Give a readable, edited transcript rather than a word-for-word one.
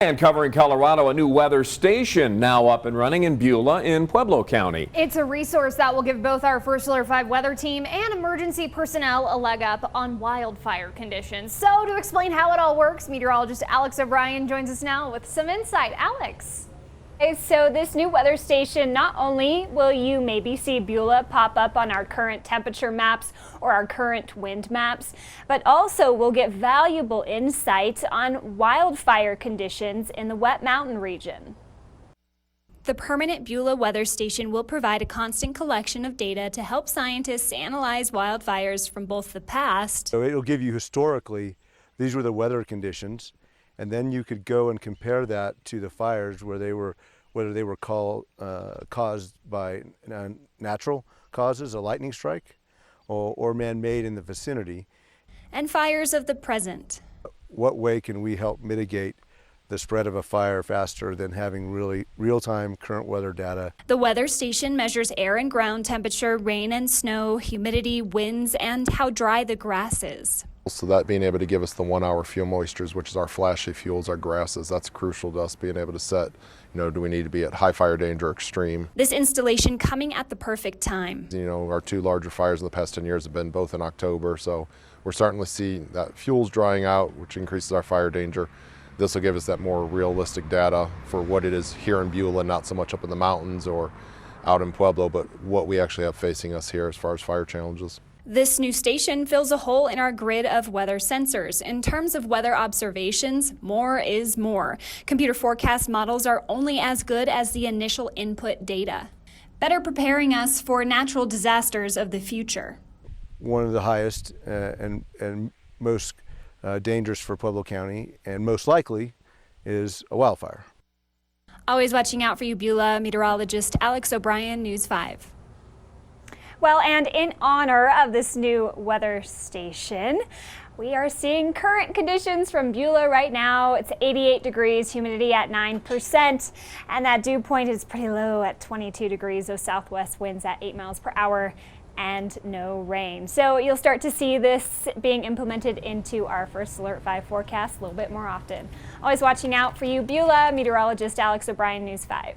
And covering Colorado, a new weather station now up and running in Beulah in Pueblo County. It's a resource that will give both our First Alert 5 weather team and emergency personnel a leg up on wildfire conditions. So to explain how it all works, meteorologist Alex O'Brien joins us now with some insight. Alex. So this new weather station, not only will you maybe see Beulah pop up on our current temperature maps or our current wind maps, but also we'll get valuable insight on wildfire conditions in the wet mountain region. The permanent Beulah weather station will provide a constant collection of data to help scientists analyze wildfires from both the past. So it'll give you historically, these were the weather conditions. And then you could go and compare that to the fires whether they were caused by natural causes, a lightning strike, or man-made in the vicinity. And fires of the present. What way can we help mitigate the spread of a fire faster than having really real-time current weather data? The weather station measures air and ground temperature, rain and snow, humidity, winds, and how dry the grass is. So that being able to give us the 1 hour fuel moistures, which is our flashy fuels, our grasses, that's crucial to us being able to set, do we need to be at high fire danger or extreme? This installation coming at the perfect time. Our two larger fires in the past 10 years have been both in October, so we're starting to see that fuel's drying out, which increases our fire danger. This will give us that more realistic data for what it is here in Beulah, not so much up in the mountains or out in Pueblo, but what we actually have facing us here as far as fire challenges. This new station fills a hole in our grid of weather sensors. In terms of weather observations, more is more. Computer forecast models are only as good as the initial input data, better preparing us for natural disasters of the future. One of the highest and most dangerous for Pueblo County, and most likely, is a wildfire. Always watching out for you, Beulah. Meteorologist Alex O'Brien, News 5. Well, and in honor of this new weather station, we are seeing current conditions from Beulah right now. It's 88 degrees, humidity at 9%, and that dew point is pretty low at 22 degrees. Those southwest winds at 8 miles per hour and no rain. So you'll start to see this being implemented into our First Alert 5 forecast a little bit more often. Always watching out for you, Beulah. Meteorologist Alex O'Brien, News 5.